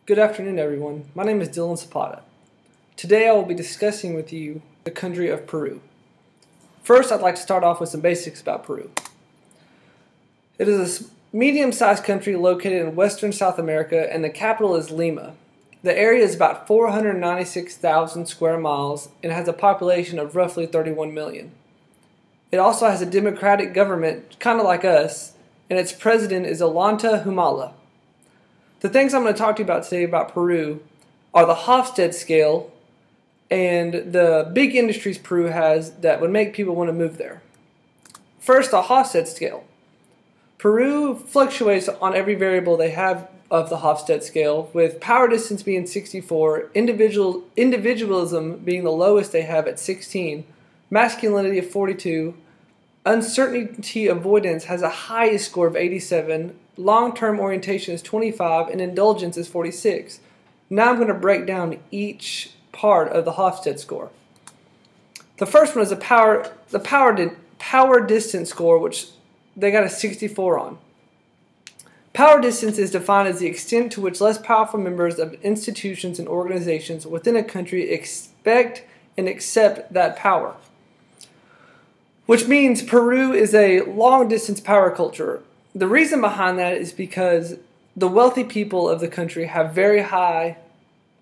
Good afternoon, everyone. My name is Dylan Zapata. Today I will be discussing with you the country of Peru. First, I'd like to start off with some basics about Peru. It is a medium-sized country located in western South America, and the capital is Lima. The area is about 496,000 square miles and has a population of roughly 31 million. It also has a democratic government, kind of like us, and its president is Ollanta Humala. The things I'm going to talk to you about today about Peru are the Hofstede scale and the big industries Peru has that would make people want to move there. First, the Hofstede scale. Peru fluctuates on every variable they have of the Hofstede scale, with power distance being 64, individualism being the lowest they have at 16, masculinity of 42, uncertainty avoidance has a highest score of 87, long-term orientation is 25, and indulgence is 46. Now I'm going to break down each part of the Hofstede score. The first one is the power distance score, which they got a 64 on. Power distance is defined as the extent to which less powerful members of institutions and organizations within a country expect and accept that power. Which means Peru is a long-distance power culture. The reason behind that is because the wealthy people of the country have very high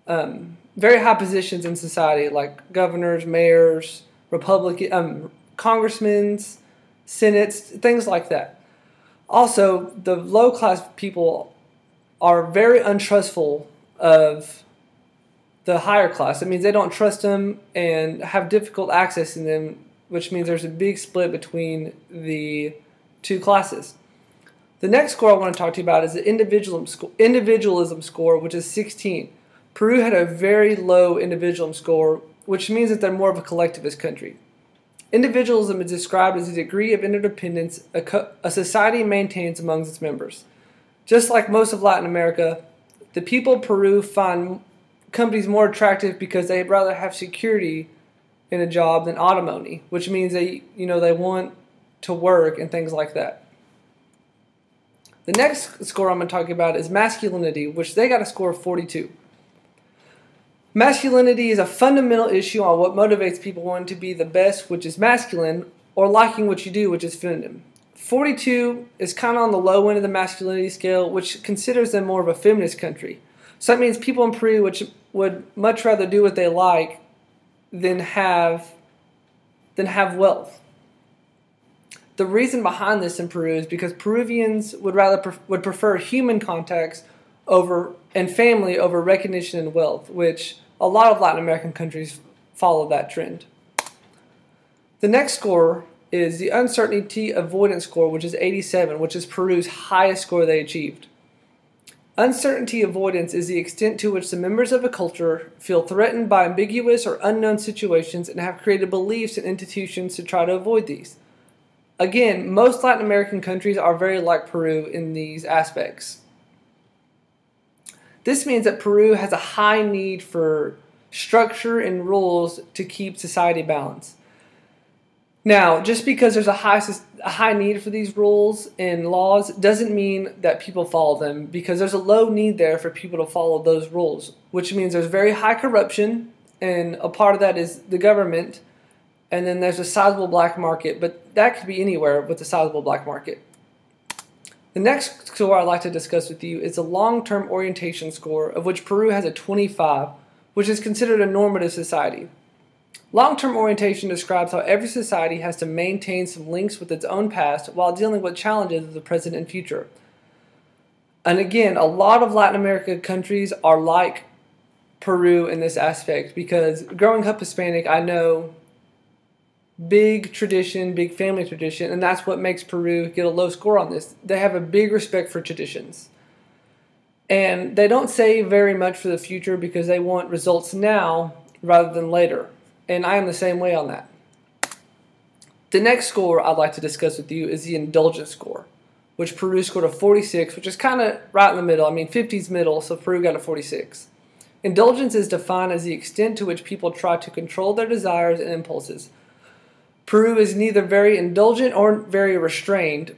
positions in society, like governors, mayors, congressmen, senates, things like that. Also, the low-class people are very untrustful of the higher class. It means they don't trust them and have difficult access in them, which means there's a big split between the two classes. The next score I want to talk to you about is the individualism score, which is 16. Peru had a very low individualism score, which means that they're more of a collectivist country. Individualism is described as the degree of interdependence a society maintains among its members. Just like most of Latin America, the people of Peru find companies more attractive because they'd rather have security in a job than autonomy, which means they want to work and things like that. The next score I'm going to talk about is masculinity, which they got a score of 42. Masculinity is a fundamental issue on what motivates people wanting to be the best, which is masculine, or liking what you do, which is feminine. 42 is kind of on the low end of the masculinity scale, which considers them more of a feminist country. So that means people in Peru which would much rather do what they like than have wealth. The reason behind this in Peru is because Peruvians would prefer human contacts and family over recognition and wealth, which a lot of Latin American countries follow that trend. The next score is the uncertainty avoidance score, which is 87, which is Peru's highest score they achieved. Uncertainty avoidance is the extent to which the members of a culture feel threatened by ambiguous or unknown situations and have created beliefs and institutions to try to avoid these. Again, most Latin American countries are very like Peru in these aspects. This means that Peru has a high need for structure and rules to keep society balanced. Now, just because there's a high need for these rules and laws doesn't mean that people follow them, because there's a low need there for people to follow those rules, which means there's very high corruption, and a part of that is the government, and then there's a sizable black market, but that could be anywhere with a sizable black market. The next score I'd like to discuss with you is the long-term orientation score, of which Peru has a 25, which is considered a normative society. Long-term orientation describes how every society has to maintain some links with its own past while dealing with challenges of the present and future. And again, a lot of Latin American countries are like Peru in this aspect, because growing up Hispanic, I know big tradition, big family tradition, and that's what makes Peru get a low score on this. They have a big respect for traditions. And they don't say very much for the future because they want results now rather than later. And I am the same way on that. The next score I'd like to discuss with you is the indulgence score, which Peru scored a 46, which is kind of right in the middle. I mean, 50 is middle, so Peru got a 46. Indulgence is defined as the extent to which people try to control their desires and impulses. Peru is neither very indulgent or very restrained.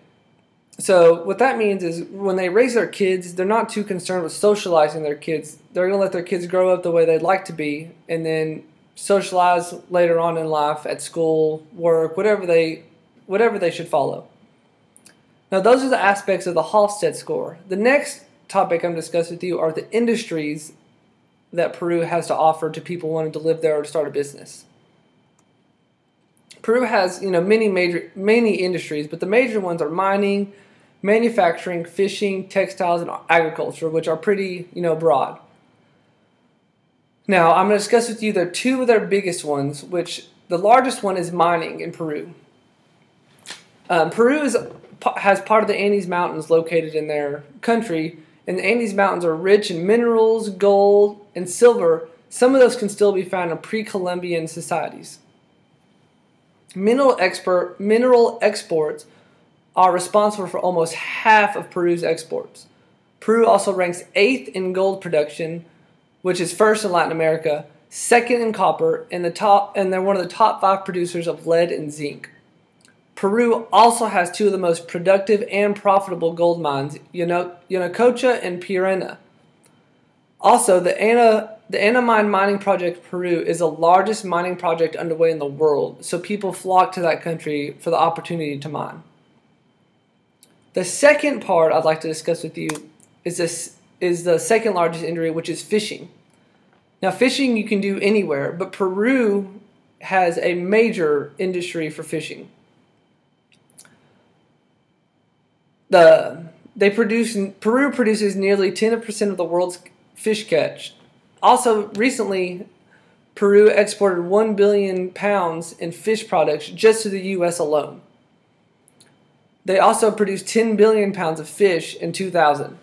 So what that means is when they raise their kids, they're not too concerned with socializing their kids. They're going to let their kids grow up the way they'd like to be, and then socialize later on in life at school, work, whatever they should follow. Now those are the aspects of the Hofstede score. The next topic I'm discussing with you are the industries that Peru has to offer to people wanting to live there or to start a business. Peru has, many industries, but the major ones are mining, manufacturing, fishing, textiles, and agriculture, which are pretty, broad. Now, I'm going to discuss with you the two of their biggest ones, which the largest one is mining in Peru. Peru has part of the Andes Mountains located in their country, and the Andes Mountains are rich in minerals, gold, and silver. Some of those can still be found in pre-Columbian societies. Mineral exports are responsible for almost half of Peru's exports. Peru also ranks 8th in gold production, which is first in Latin America, 2nd in copper, and they're one of the top 5 producers of lead and zinc. Peru also has 2 of the most productive and profitable gold mines, Yanacocha and Pirena. Also, the Anamine mining project in Peru is the largest mining project underway in the world, so people flock to that country for the opportunity to mine. The second part I'd like to discuss with you is the second largest industry, which is fishing. Now, fishing you can do anywhere, but Peru has a major industry for fishing. Peru produces nearly 10% of the world's fish catch. Also, recently, Peru exported 1 billion pounds in fish products just to the U.S. alone. They also produced 10 billion pounds of fish in 2000.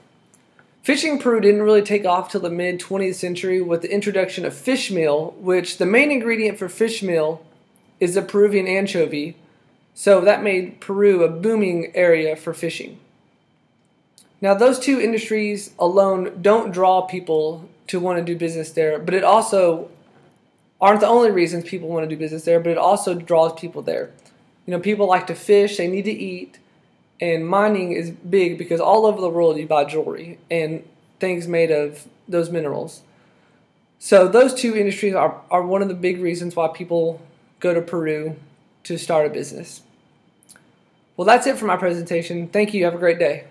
Fishing in Peru didn't really take off till the mid-20th century with the introduction of fish meal, which the main ingredient for fish meal is the Peruvian anchovy, so that made Peru a booming area for fishing. Now, those 2 industries alone don't draw people to want to do business there, but it also aren't the only reasons people want to do business there, but it also draws people there. People like to fish, they need to eat, and mining is big because all over the world you buy jewelry and things made of those minerals. So those 2 industries are one of the big reasons why people go to Peru to start a business. Well, that's it for my presentation. Thank you. Have a great day.